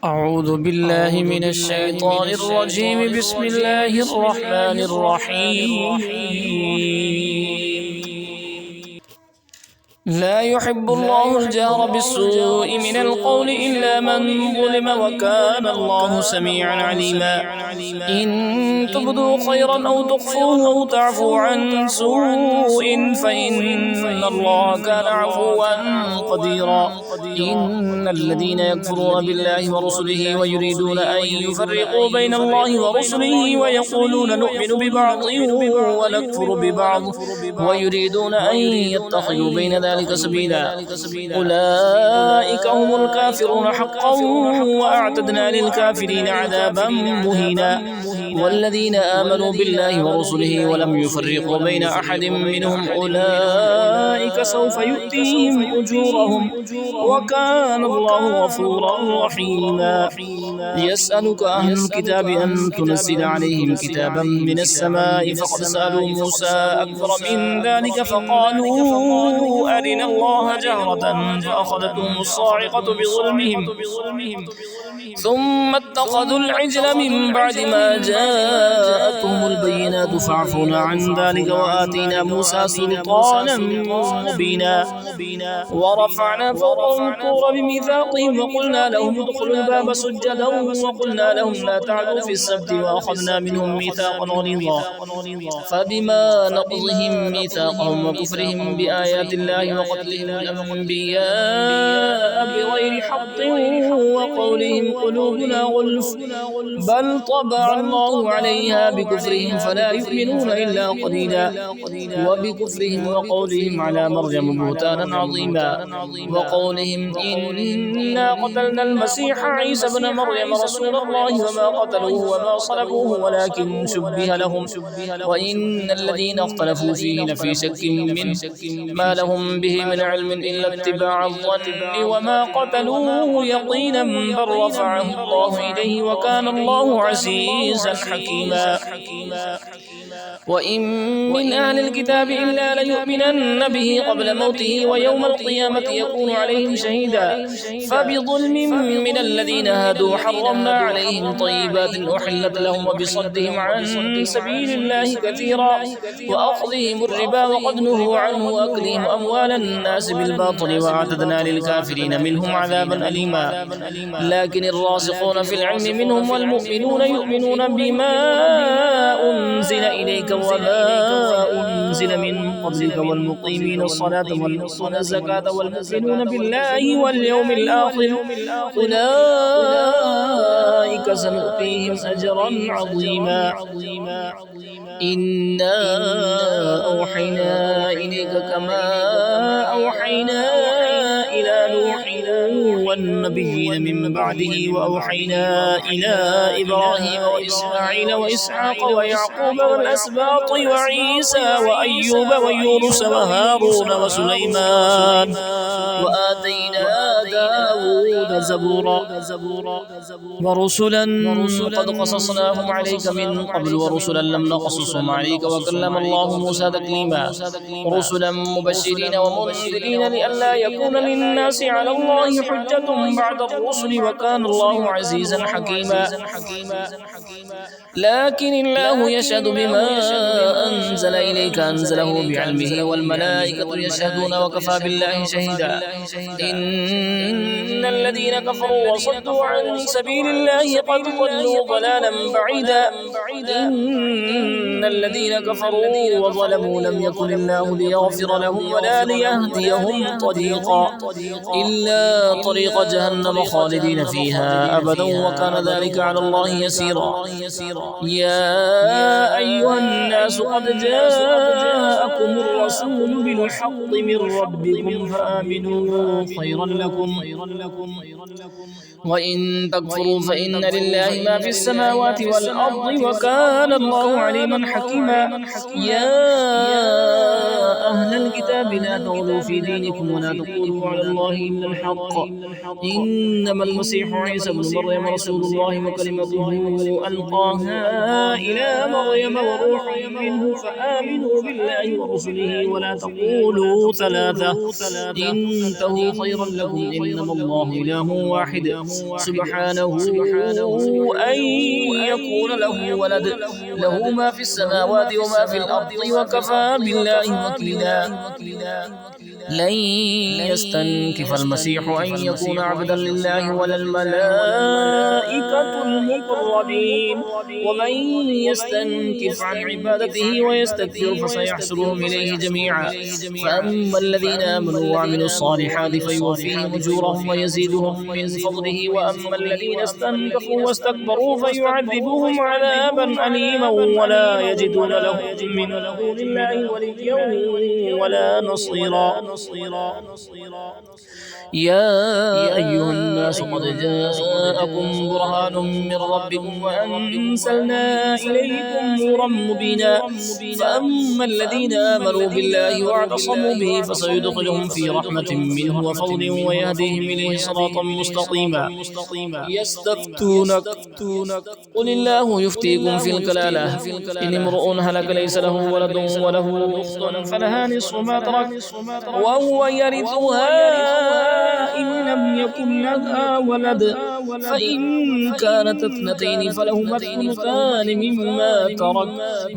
أعوذ بالله من الشيطان الرجيم. بسم الله الرحمن الرحيم. لا يحب الله الجهر بالسوء من القول إلا من ظلم، وكان الله سميعا عليما. إن تبدوا خيرا أو تخفوه أو تعفوا عن سوء فإن الله كان عفوا قديرا. إن الذين يكفرون بالله ورسله ويريدون أن يفرقوا بين الله ورسله ويقولون نؤمن ببعض ونكفر ببعض ويريدون أن يتخذوا بين ذلك سبيلا، أولئك هم الكافرون حقا، وأعتدنا للكافرين عذابا مهينا. والذين آمنوا بالله ورسله ولم يفرقوا بين أحد منهم أولئك سوف يؤتيهم أجورهم، وكان الله غفورا رحيما. يسألك أهل الكتاب أن تنزل عليهم كتابا من السماء، فقد سألوا موسى أكبر من ذلك فقالوا أرنا الله جهرة فأخذتهم الصاعقة بظلمهم ثم اتخذوا العجل من بعد ما جاءتهم البينات، فاعفونا عن ذلك وآتينا موسى سلطانا مبينا. ورفعنا فوقهم الطور بميثاقهم وقلنا لهم ادخلوا الباب سجدا وقلنا لهم لا تعدوا في السبت، وأخذنا منهم ميثاقا غليظا. فبما نقضهم ميثاقهم وكفرهم بآيات الله وقتلهم الأنبياء بغير حق وقولهم قلوبنا غلف بل طبع الله عليها بكفرهم فلا يؤمنون إلا قليلا. وبكفرهم وقولهم على مريم بهتانا عظيما، وقولهم إنا قتلنا المسيح عيسى ابن مريم رسول الله وما قتلوه وما صلبوه ولكن شبه لهم، وإن الذين اختلفوا فيه لفي شك منه ما لهم به من علم إلا اتباع الظن وما قتلوه يقينا بل رفعه الله إليه وكان الله عزيزا حكيما. وإن من أهل الكتاب إلا ليؤمنن به قبل موته ويوم القيامة يكون عليهم شهيدا. فبظلم من الذين هادوا حرمنا عليهم طيبات أحلت لهم وبصدهم عن سبيل الله كثيرا وأخذهم الربا وقد نهوا عنه وأكلهم أموال الناس بالباطل وأعتدنا للكافرين منهم عذابا أليما. لكن الراسخون في العلم منهم والمؤمنون يؤمنون بما أنزل إليك وما أنزل من قبلك والمقيمين الصلاة والمؤتون الزكاة والمؤمنون بالله واليوم الآخر أولئك سنؤتيهم أجرا عظيما. إنا أوحينا إليك كما أوحينا إلى نوح والنبيين من بعده وأوحينا إلى إبراهيم وإسماعيل وإسحاق ويعقوب والأسباط وعيسى وأيوب ويونس وهارون وسليمان وآتينا داود زبورا ورسلا قد قصصناهم عليك من قبل ورسلا لم نقصصهم عليك وكلم الله موسى تكليما. رسلا مبشرين ومنذرين لئلا يكون للناس على الله حجة بعد الرسل وكان الله عزيزا حكيما. لكن الله يشهد بما أنزل إليك أنزله بعلمه والملائكة يشهدون وكفى بالله شهيدا. إن الذين كفروا وصدوا عن سبيل الله قد ضلوا ضلالا بعيدا. إن الذين كفروا وظلموا لم يكن الله ليغفر لهم ولا ليهديهم طريقا إلا طريق جهنم خالدين فيها أبدا وكان ذلك على الله يسيرا. يا أيها الناس قد جاءكم الرسول بالحق من ربكم فآمنوا خيرا لكم، وإن تكفروا فإن لله ما في السماوات والأرض وكان الله عليما حكيما. يا أهل الكتاب لا تغلوا في دينكم ولا تقولوا على الله إلا الحق إنما المسيح عيسى بن مريم رسول الله وكلمته ألقاها إلى مريم وروح منه فآمنوا بالله ورسله ولا تقولوا ثلاثة انتهوا خيرا لكم إنما الله إله واحد سبحانه أن يكون له ولد له ما في السماوات وما في الأرض وكفى بالله وكيلا لن يستنكف المسيح أن يكون عبدا لله ولا الملائكة المقربين ومن يستنكف عن عبادته ويستكبر فسيحشرهم إليه جميعا فأما الذين آمنوا وعملوا الصالحات فيوفيهم أجورهم ويزيدهم من فضله وأما الذين استنكفوا واستكبروا فيعذبهم عذابا أليما ولا يجدون لهم من دون الله وليا ولا نصيرا يا أيها الناس قد جاءكم برهان من ربكم وأنزلنا إليكم نورا مبينا فأما الذين آمنوا بالله واعتصموا به فسيدخلهم في رحمة منه وفضل ويهديهم إليه صراطا مستقيما يستفتونك قل الله يفتيكم في الكلالة إن امرؤ هلك ليس له ولد وله أخت فلها نصف ما ترك وهو يرثها إن لم يكن لها ولد فإن كانت اثنتين فلهما الثلثان مما ترك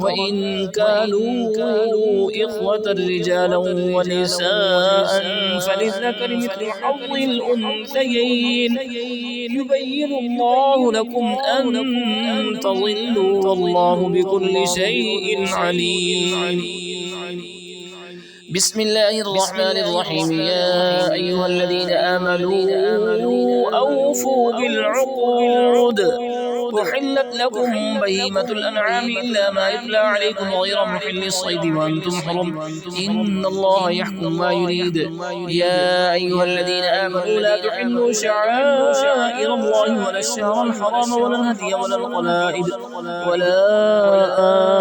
وإن كانوا إخوة رجالا ونساء فللذكر مثل حظ الأنثيين يبين الله لكم أن تضلوا والله بكل شيء عليم بسم الله الرحمن الرحيم يا أيها الذين آمنوا أوفوا بالعقود أحلت لكم بهيمة الأنعام إلا ما يتلى عليكم غير محل الصيد وأنتم حرم إن الله يحكم ما يريد يا أيها الذين آمنوا لا تحلوا شعائر الله ولا الشهر الحرام ولا الهدي ولا القلائد ولا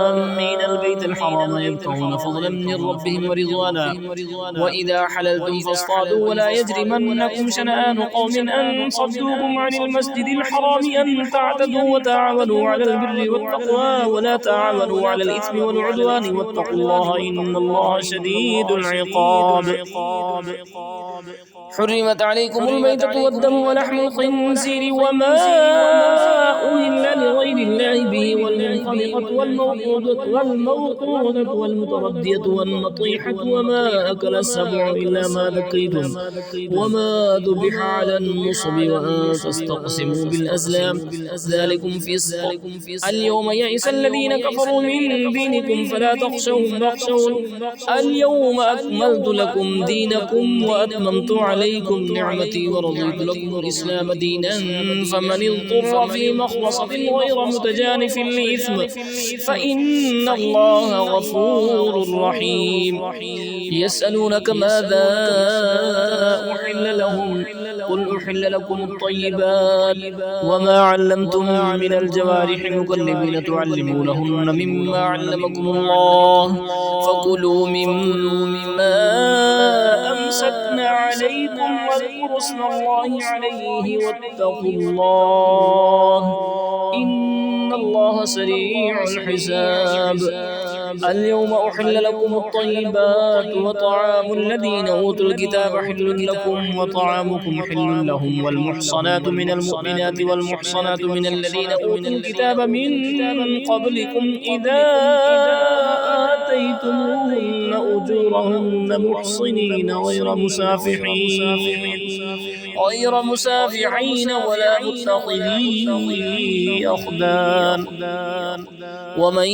آمين البيت الحرام يبتغون فضلا من ربهم ورضوانا وإذا حللتم فاصطادوا ولا يجرمنكم شنآن قوم أن صدوكم عن المسجد الحرام أن تعتدوا وتعاونوا على البر والتقوى ولا تعاونوا على الإثم والعدوان واتقوا الله إن الله شديد العقاب حرمت عليكم الميتة والدم ولحم الخنزير وما أهل لغير الله به والمنخنقة والموقوذة والمتردية والنطيحة وما أكل السبع إلا ما ذكيتم وما ذبح على النصب وأن تستقسموا بالأزلام ذلكم فسق اليوم يئس الذين كفروا من دينكم فلا تخشوهم واخشون اليوم أكملت لكم دينكم وأتممت عليكم نعمتي ورضيت لكم الإسلام دينا فمن اضطر في مخمصة غير متجانف لإثم فإن الله غفور رحيم يسألونك ماذا أحل لهم قل أحل لكم الطيبات وما علمتم من الجوارح مكلبين تعلمونهن مما علمكم الله فكلوا مما أمسكنا عليكم واذكروا اسم الله عليه واتقوا الله إن الله سريع الحساب اليوم أحل لكم الطيبات وطعام الذين أوتوا الكتاب حل لكم وطعامكم حل لهم والمحصنات من المؤمنات والمحصنات من الذين أوتوا الكتاب من قبلكم إذا آتيتموهن أجورهن محصنين غير مسافحين ولا متخذي أخدان ومن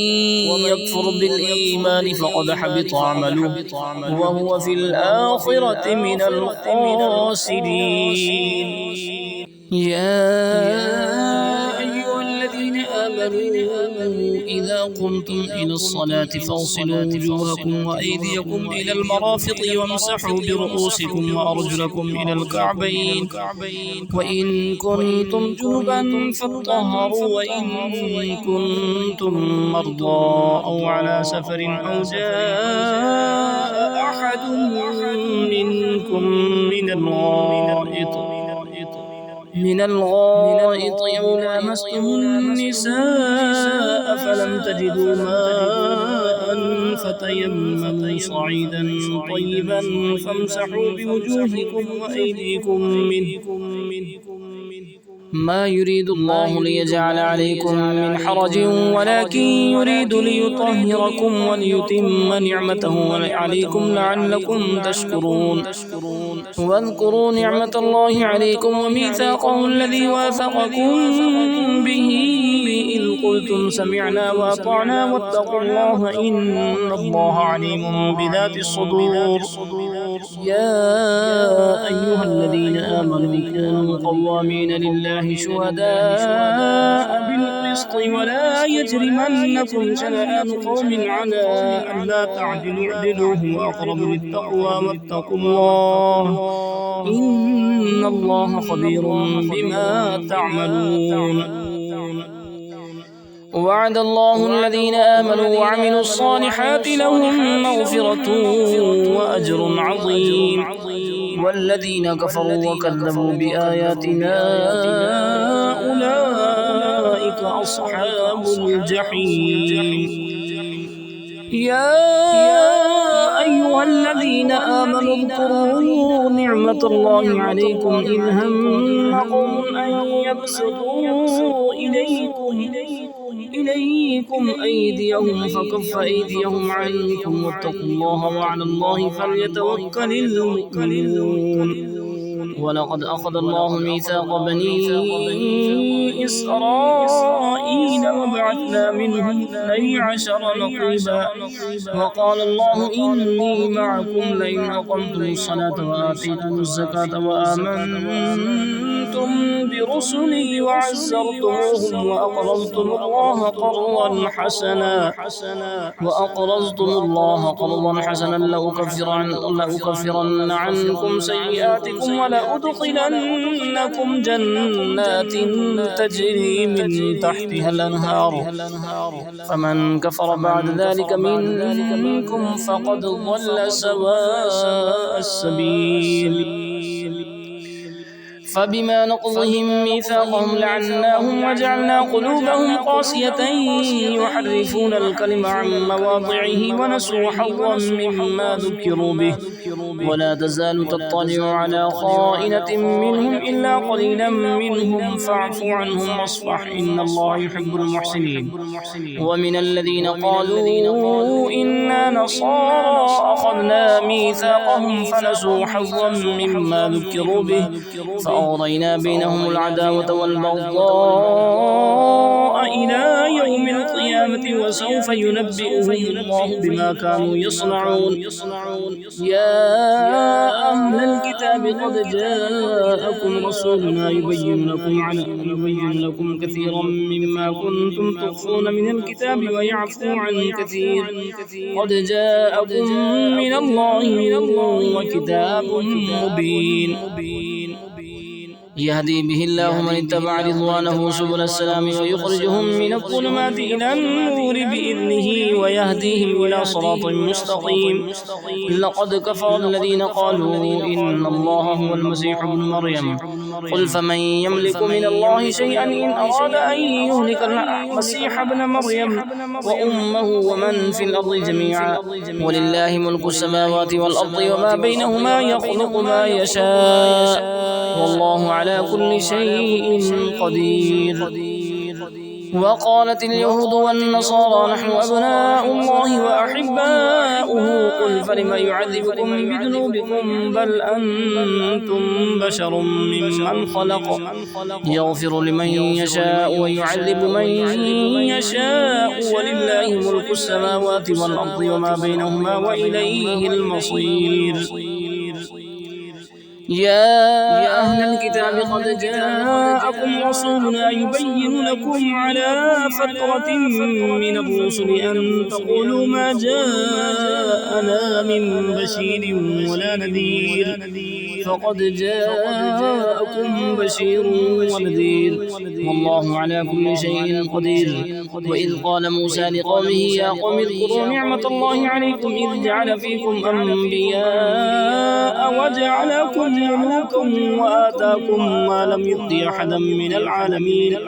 يكفر بالإيمان فقد حبط عمله وهو في الآخرة من الخاسرين يا أيها الذين آمنوا آمنوا إذا قمتم إلى الصلاة فاغسلوا وجوهكم وأيديكم إلى المرافق وامسحوا برؤوسكم وأرجلكم إلى الكعبين وإن كنتم جنبا فاطهروا وإن كنتم مرضى أو على سفر أو جاء أحد منكم من الغائط أو لامستم النساء فلم تجدوا ماء فتيمموا صعيدا طيبا فامسحوا بوجوهكم وأيديكم منه ما يريد الله ليجعل عليكم من حرج ولكن يريد ليطهركم وليتم نعمته عليكم لعلكم تشكرون واذكروا نعمة الله عليكم وميثاقه الذي واثقكم به إذ قلتم سمعنا وأطعنا واتقوا الله إن الله عليم بذات الصدور يا أيها الذين آمنوا كونوا قوامين لله شهداء بالقسط ولا يجرمنكم شنآن قوم على ألا تعدلوا اعدلوا هو أقرب للتقوى واتقوا الله إن الله خبير بما تعملون وعد الله الذين آمنوا وعملوا الصالحات لهم مغفرة وأجر عظيم والذين كفروا وكذبوا بآياتنا أولئك أصحاب الجحيم يا أيها الذين آمنوا اذكروا نعمة الله عليكم إذ هم قوم أن يبسطوا إليكم أيديهم فكف أيديهم عنكم واتقوا الله وعلى الله فليتوكل المؤمنون ولقد أخذ الله ميثاق بني إسرائيل وبعثنا منهم 12 نقيبا وقال الله إني معكم لئن أقمتم الصلاة وآتيتم الزكاة وآمنتم برسلي وعزرتموهم وأقرضتم الله قرضا حسنا لأكفرن عنكم سيئاتكم ولأدخلنكم جنات تجري من تحتها الأنهار فمن كفر بعد ذلك منكم فقد ضل سواء السبيل فبما نقضهم ميثاقهم لعناهم وجعلنا قلوبهم قاسية يحرفون الكلم عن مواضعه ونسوا حظا مما ذكروا به ولا تزال تطلع على خائنة منهم إلا قليلا منهم فاعف عنهم واصفح إن الله يحب المحسنين ومن الذين قالوا إنا نصارى أخذنا ميثاقهم فنسوا حظا مما ذكروا به فأغرينا بينهم العداوة والبغضاء إلى يوم القيامة وسوف ينبئهم الله بما كانوا يصنعون يا أهل الكتاب قد جاءكم رسولنا يبين لكم كثيرا مما كنتم تخفون من الكتاب ويعفو عن كثير قد جاءكم من الله وكتاب مبين يهدي به الله من اتبع رضوانه سبل السلام ويخرجهم من الظلمات إلى النور بإذنه ويهديهم إلى صراط مستقيم لقد كفر الذين قالوا إن الله هو المسيح ابن مريم قل فمن يملك من الله شيئا إن أراد أن يهلك المسيح ابن مريم وأمه ومن في الأرض جميعا ولله ملك السماوات والأرض وما بينهما يخلق ما يشاء والله على كل شيء قدير وقالت اليهود والنصارى نحن أبناء الله وأحباؤه قل فلم يعذبكم بذنوبكم بل أنتم بشر ممن خلق يغفر لمن يشاء ويعذب من يشاء ولله ملك السماوات والأرض وما بينهما وإليه المصير يا أهل الكتاب قد جاءكم رسولنا يبين لكم على فترة من الرسل أن تقولوا ما جاءنا من بشير ولا نذير فقد جاءكم بشير ونذير والله على كل شيء قدير. وإذ قال موسى لقومه يا قوم اذكروا نعمة الله عليكم إذ جعل فيكم أنبياء وجعلكم ملوكا وآتاكم ما لم يؤت أحدا من العالمين.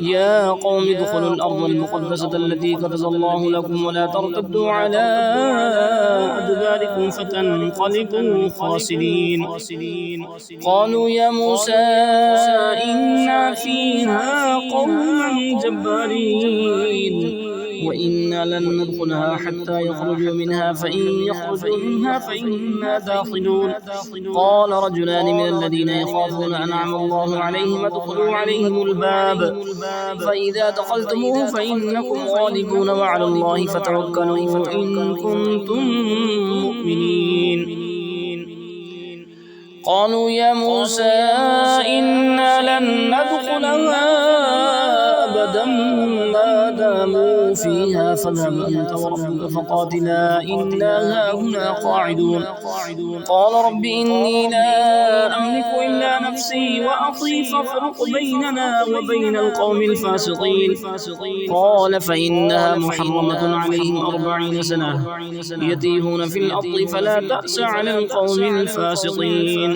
يا قوم ادخلوا الأرض المقدسة التي كتب الله لكم ولا ترتدوا على أدباركم فتنقلبوا خاسرين. قالوا يا موسى إنا فيها قوما جبارين وإنا لن ندخلها حتى يخرجوا منها فإن يخرجوا منها فإنا داخلون. قال رجلان من الذين يخافون أنعم الله عليهم ادخلوا عليهم الباب فإذا دخلتموه فإنكم غالبون وعلى الله فتوكلوا إن كنتم مؤمنين. قالوا يا موسى إنا لن ندخلها أبدا ما داموا فيها فاذهب أنت وربك فقاتلا إنا هاهنا قاعدون. قال رب إني لا أملك إلا نفسي وأخي فافرق بيننا وبين القوم الفاسقين. قال فإنها محرمة عليهم 40 سنة يتيهون في الأرض فلا تأس على القوم الفاسقين.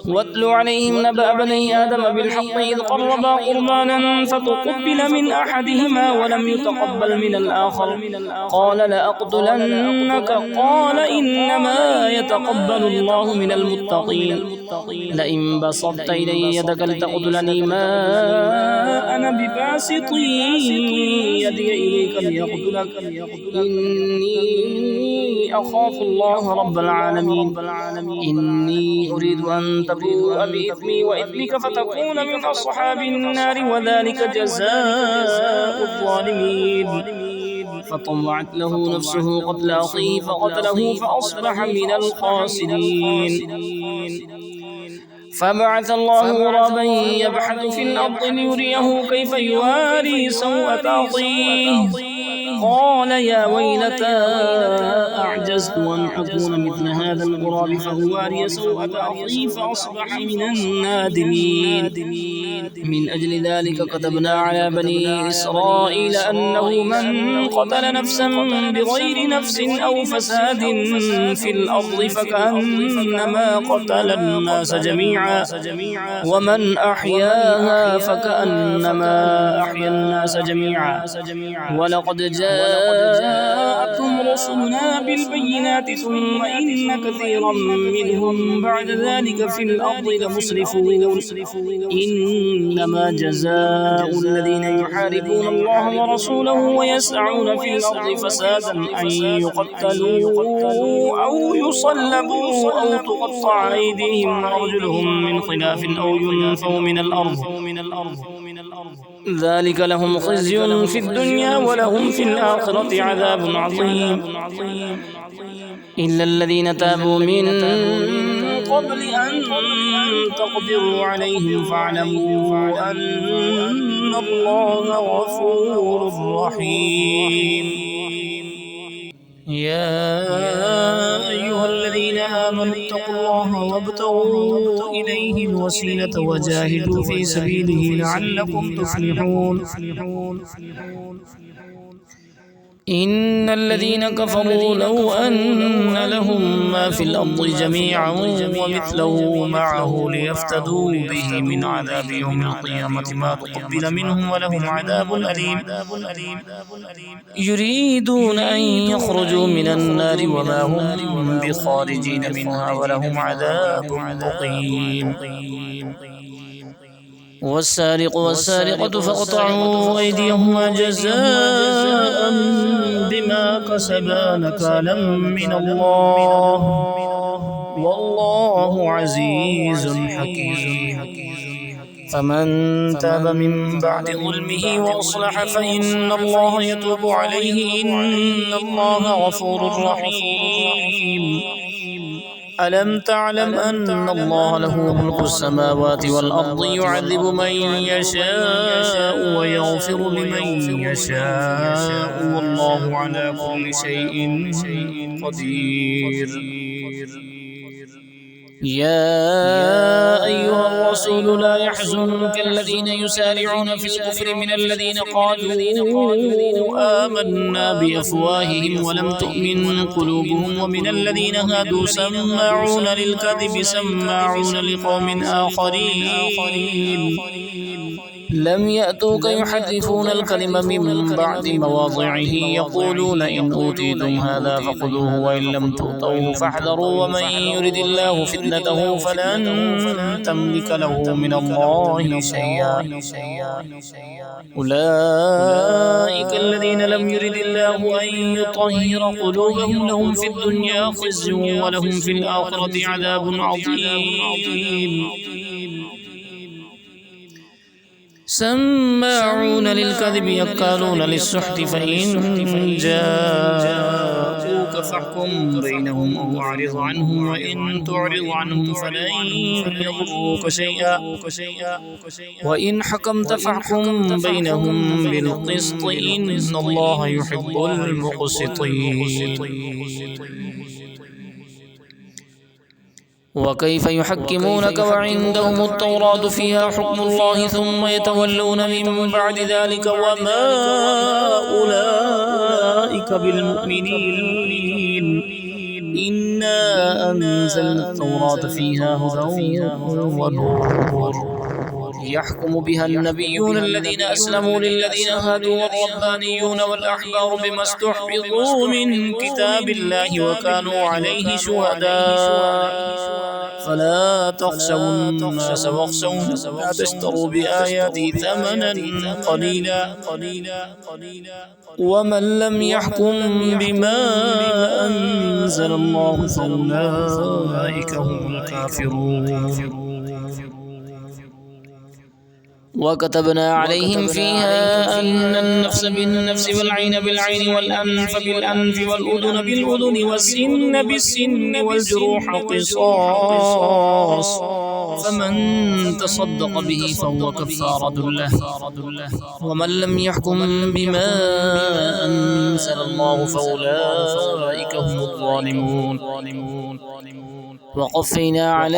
واتل عليهم نبأ بني آدم بالحق إذ قربا قربانا فتقبل من أحدهما ولم يتقبل من الآخر قال لأقتلنك قال إنما يتقبل الله من المتقين. لئن بسطت إلي يدك لتقتلني ما أنا بباسط يدي إليك ليقتلك إني أخاف الله رب العالمين. إني أريد أن تبوء بإثمي وإثمك فتكون من أصحاب النار وذلك جزاء الظالمين. فطوعت له نفسه قتل أخيه فقتله فأصبح من الخاسرين. فبعث الله غرابا يبحث في الأرض ليريه كيف يواري سوءة أخيه قال يا ويلتى أعجزت أن أكون مثل هذا الغراب فأواري سوءة أخي فأصبح من النادمين. من أجل ذلك كتبنا على بني إسرائيل أنه من قتل نفسا بغير نفس أو فساد في الأرض فكأنما قتل الناس جميعا ومن أحياها فكأنما أحيا الناس جميعا. ولقد جاءتهم رسلنا بالبينات ثم إن كثيرا منهم بعد ذلك في الأرض لمسرفون. إنما جزاء الذين يحاربون الله ورسوله ويسعون في الأرض فسادا أن يقتلوا أو يصلبوا أو تقطع أيديهم وأرجلهم من خلاف أو ينفوا من الأرض ذلك لهم خزي في الدنيا ولهم في الآخرة عذاب عظيم. إلا الذين تابوا من قبل أن تقدروا عليهم فاعلموا أن الله غفور رحيم. يا أيها الذين آمنوا اتقوا الله وابتغوا إليه الوسيلة وجاهدوا في سبيله لعلكم تفلحون. إن الذين كفروا لو أن لهم ما في الأرض جميعا ومثله معه ليفتدوا به من عذاب يوم القيامة ما تقبل منهم ولهم عذاب أليم. يريدون أن يخرجوا من النار وما هم بخارجين منها ولهم عذاب مقيم. والسارق والسارقة فاقطعوا أيديهما جزاء بما كسبا نكالا من الله والله عزيز حكيم. فمن تاب من بعد ظلمه وأصلح فإن الله يتوب عليه إن الله غفور رحيم. ألم تعلم أن الله له ملك السماوات والأرض يعذب من يشاء ويغفر لمن يشاء والله على كل شيء قدير. يا أيها الرسول لا يحزنك الذين يسارعون في الكفر من الذين قالوا آمنا بأفواههم ولم تؤمن قلوبهم ومن الذين هادوا سماعون للكذب سماعون لقوم آخرين لم يأتوك يحرفون الكلم من بعد مواضعه يقولون إن أوتيتم هذا فخذوه وإن لم تؤتوه فاحذروا ومن يرد الله فتنته فلن تملك له من الله شيئا. أولئك الذين لم يرد الله أن يطهر قلوبهم لهم في الدنيا خزي ولهم في الآخرة عذاب عظيم. سماعون للكذب يكالون للسحت فإن جاءوك فاحكم بينهم أو أعرض عنهم وإن تعرض عنهم فلن يضروك شيئا وإن حكمت فاحكم بينهم بالقسط إن الله يحب المقسطين. وكيف يحكمونك وعندهم التوراة فيها حكم الله ثم يتولون من بعد ذلك وما أولئك بالمؤمنين. إنا أنزلنا التوراة فيها هدى ونور يحكم بها النبيون الذين أسلموا للذين هادوا والربانيون والأحبار بما استحفظوا من كتاب الله وكانوا عليه شهداء فلا تخشوا الناس واخشون لا تشتروا بآياتي ثمنا قليلا ومن لم يحكم بما أنزل الله فأولئك هم الكافرون. وكتبنا عليهم فيها أن النفس بالنفس والعين بالعين والأنف بالأنف والأذن بالأذن والسن بالسن والجروح قصاص فمن تصدق به فهو كفارة له ومن لم يحكم بما أنزل الله فأولئك هم الظالمون. وقفينا على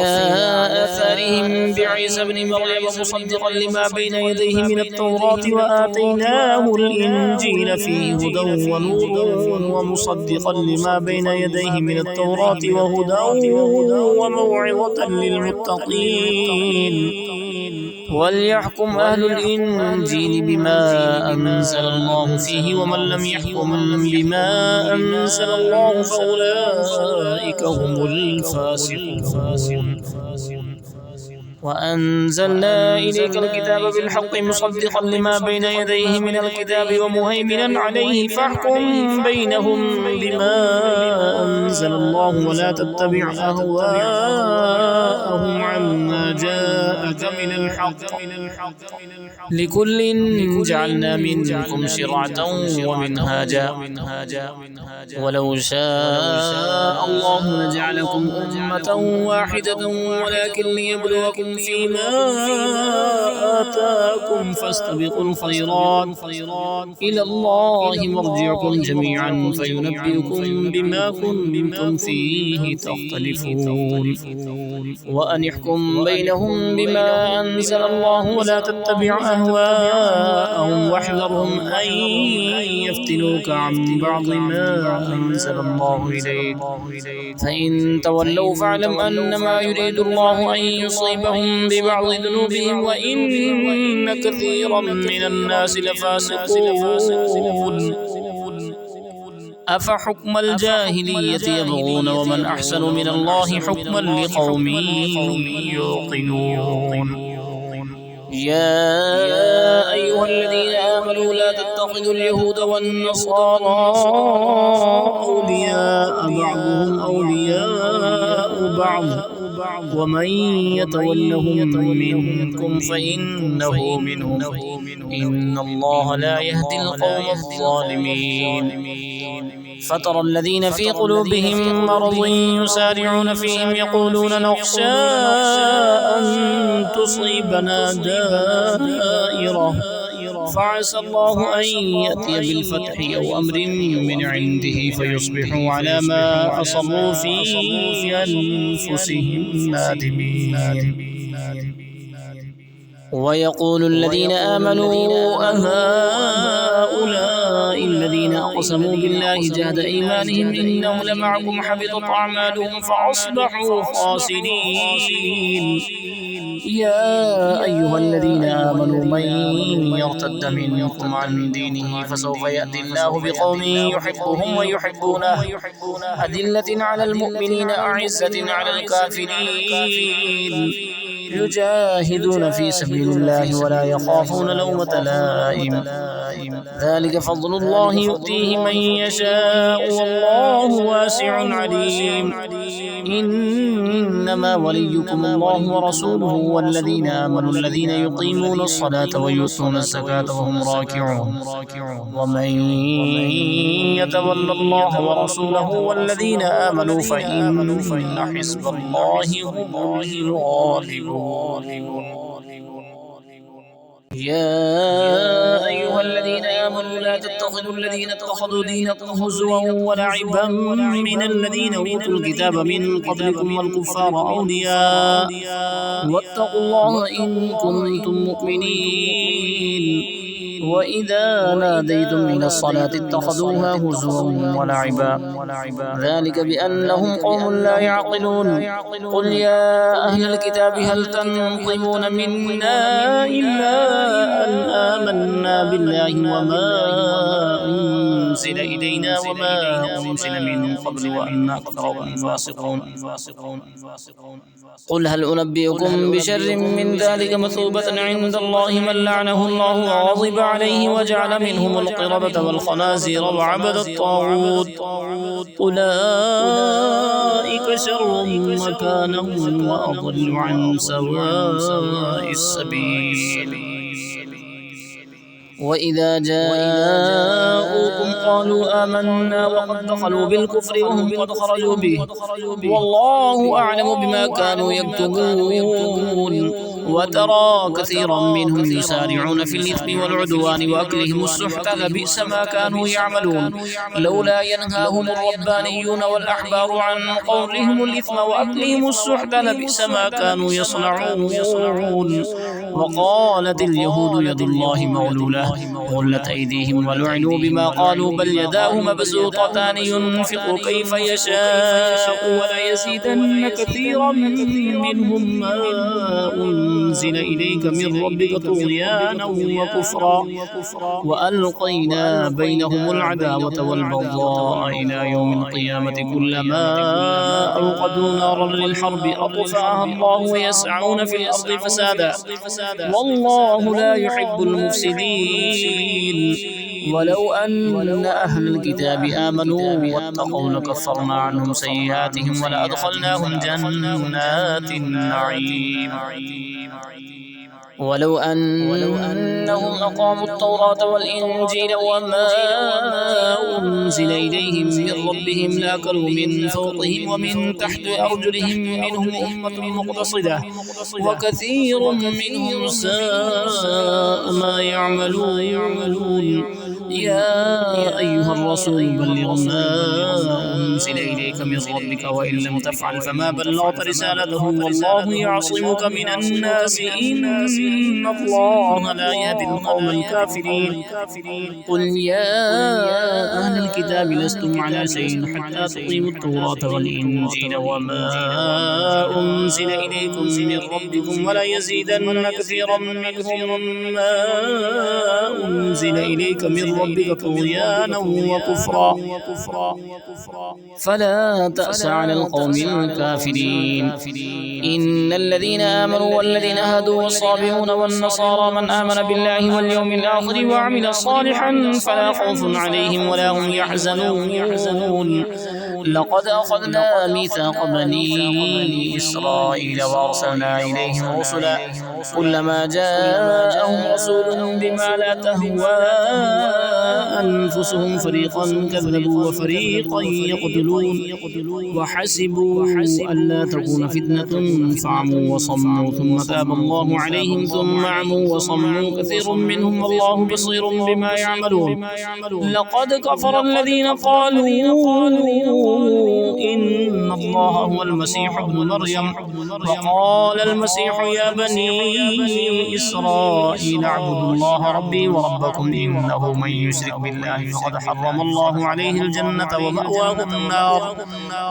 آثارهم بعيسى ابن مريم مصدقا لما بين يديه من التوراة وآتيناه الإنجيل فيه هدى ونور ومصدقا لما بين يديه من التوراة وهدى وموعظة للمتقين. وليحكم أهل الإنجيل بما أنزل الله فيه ومن لم يحكم بما أنزل الله فأولئك هم الفاسقون. وأنزلنا إليك الكتاب بالحق مصدقا لما بين يديه من الكتاب ومهيمنا عليه فاحكم بينهم بما أنزل الله ولا تتبع أهواءهم عما جاءك من الحق لكل جعلنا منكم شرعة ومنهاجا ولو شاء الله لجعلكم أمة واحدة ولكن ليبلوكم فيما آتاكم فاستبقوا الخيرات إلى الله مرجعكم جميعا فينبئكم بما كنتم فيه تختلفون. وأن يحكم بينهم بما أنزل الله ولا تتبع أهواءهم واحذرهم أن يفتنوك عن بعض ما أنزل الله إليك فإن تولوا فاعلم أنما يريد الله أن يصيبهم ببعض ذنوبهم وإن كثيرا من الناس لفاسقون. أفحكم الجاهلية يبغون ومن أحسن من الله حكما لقوم يوقنون. يا أيها الذين آمنوا لا تتخذوا اليهود والنصارى أولياء بعضهم أولياء بعض ومن يتولهم منكم فإنه منهم إن الله لا يهدي القوم الظالمين. فترى الذين في قلوبهم مرض يسارعون فيهم يقولون نخشى أن تصيبنا دائرة فعسى الله أن يأتي بالفتح أو أمر من عنده فيصبحوا على ما أصروا في أنفسهم نادمين. ويقول الذين آمنوا أهؤلاء الذين أقسموا بالله جهد إيمانهم إنهم لمعكم حبطت أعمالهم فأصبحوا خاسرين. يا أيها الذين آمنوا من يرتد منكم عن دينه فسوف يأتي الله بقوم يحبهم ويحبونه أذلة على المؤمنين أعزة على الكافرين يجاهدون في سبيل الله ولا يخافون لومة لائم ذلك فضل الله يؤتيه من يشاء والله واسع عليم. إنما وليكم الله ورسوله والذين آمنوا الذين يقيمون الصلاة ويؤتون الزكاة وهم راكعون ومن يتول الله ورسوله والذين آمنوا فإن حزب الله هم الغالبون. يا أيها الذين آمنوا لا تتخذوا الذين اتخذوا دينكم هزوا ولعبا من الذين أوتوا الكتاب من قبلكم والكفار أولياء واتقوا الله إن كنتم مؤمنين. وإذا ناديتم إلى الصلاة اتخذوها هزوا ولعبا ذلك بأنهم قوم لا يعقلون. قل يا أهل الكتاب هل تنقمون منا إلا أن آمنا بالله وما أنزل إلينا وما أنزل من قبل وأن أكثرهم فاسقون. قل هل أنبئكم بشر من ذلك مثوبة عند الله من لعنه الله وغضب عليه وجعل منهم القردة والخنازير وعبد الطاغوت أولئك شر مكانا وأضل عن سواء السبيل. وإذا جاءوكم قالوا آمنا وقد دخلوا بالكفر وهم قد خرجوا به والله أعلم بما كانوا يكتبون. وترى كثيرا منهم يسارعون في الإثم والعدوان وأكلهم السحت لبئس ما كانوا يعملون. لولا ينهاهم الربانيون والأحبار عن قولهم الإثم وأكلهم السحت لبئس ما كانوا يصنعون. وقالت اليهود يد الله مغلولة غلت أيديهم ولعنوا بما قالوا بل يداه مبسوطتان ينفق كيف يشاء وليزيدن كثيرا منهم ما أنزل إليك من ربك طغيانا وكفرا وألقينا بينهم العداوة والبغضاء إلى يوم القيامة كلما أوقدوا نارا للحرب أطفأها الله ويسعون في الأرض فسادا والله لا يحب المفسدين. ولو أن أهل الكتاب آمنوا واتقوا لكفرنا عنهم سيئاتهم ولأدخلناهم جنات النعيم. ولو أنهم أقاموا التوراة والإنجيل وما أنزل إليهم من ربهم لأكلوا من فوقهم ومن تحت أرجلهم منهم أمة مقتصدة وكثير منهم ساء ما يعملون. يا أيها الرسول بلغ ما أنزل إليك من ربك وإن لم تفعل فما بلغت رسالته والله يعصمك من الناس إن الله لا يهدي القوم الكافرين. قل يا أهل الكتاب لستم على شيء حتى تقيموا التوراة والإنجيل وما أنزل إليكم من ربكم ولا يزيدن كثيرا منهم ما أنزل إليك من ربك طغيانا وكفرا فلا تأس على القوم الكافرين. إن الذين آمنوا والذين هادوا والصابئون والنصارى من آمن بالله واليوم الآخر وعمل صالحا فلا خوف عليهم ولا هم يحزنون. لقد أخذنا ميثاق بني إسرائيل وأرسلنا إليهم رسلا كلما جاءهم رسول بما لا تهوى أنفسهم فريقا كذبوا وفريقا يقتلون وحسبوا ألا تكون فتنة فعموا وصموا ثم تاب الله عليهم ثم عموا وصموا كثير منهم والله بصير بما يعملون. لقد كفر الذين قالوا إن الله هو المسيح ابن مريم وقال المسيح يا بني إسرائيل اعبدوا الله ربي وربكم إنه من يشرك بالله فقد حرم الله عليه الجنة ومأواه النار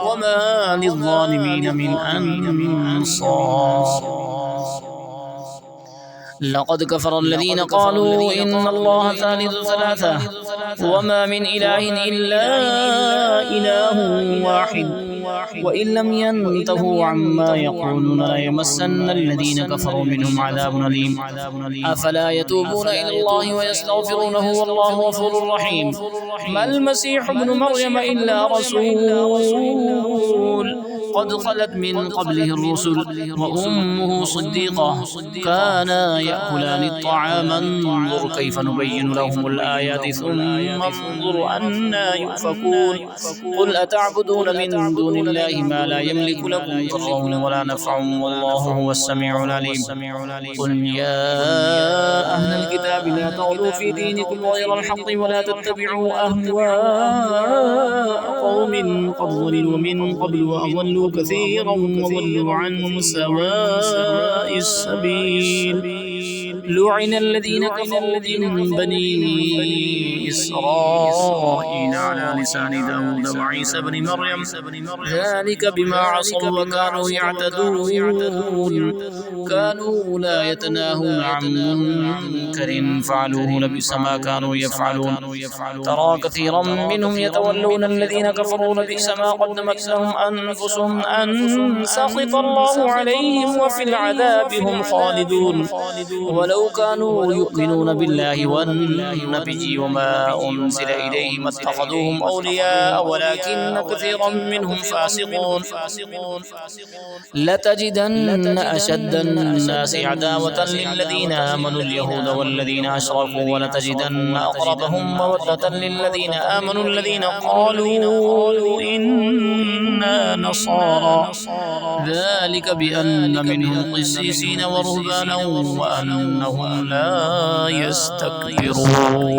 وما للظالمين من أنصار. لقد كفر الذين قالوا إن الله ثالث ثلاثة وما من إله إلا إله واحد وإن لم ينتهوا عما يقولون ليمسن الذين كفروا منهم عذاب أليم. أفلا يتوبون إلى الله ويستغفرونه والله غفور رحيم. ما المسيح ابن مريم إلا رسول قد خلت من قبله الرسل وأمه صديقة كانا يأكلان الطعام انظر كيف نبين لهم الآيات ثم انظر أنا يؤفكون. قل أتعبدون من دون الله ما لا يملك لكم ضرا ولا نفعا والله هو السميع العليم. قل يا أهل الكتاب لا تغلوا في دينكم غير الحق ولا تتبعوا أهواء قوم قد ضلوا من قبل وأضلوا كثيرا وضلوا عن سواء السبيل. لعن الذين كفروا من بني إسرائيل على لسان داود وعيسى بن مريم ذلك بما عصوا وكانوا يعتدون كانوا لا يتناهون عن منكر فعلوه لبئس ما كانوا يفعلون. ترى كثيرا منهم يتولون الذين كفروا لبئس ما قدمت لهم أنفسهم أن سخط الله عليهم وفي العذاب هم خالدون. ولو كانوا يؤمنون بالله والنبي وما أنزل إليه ما اتخذوهم أولياء ولكن كثيرا منهم فاسقون. لتجدن أشد الناس عداوة للذين آمنوا اليهود والذين أشركوا ولتجدن أقربهم مودة للذين آمنوا الذين قالوا إنا نصارى ذلك بأن منهم قسيسين ورهبانا وأنهم لا يستكبرون.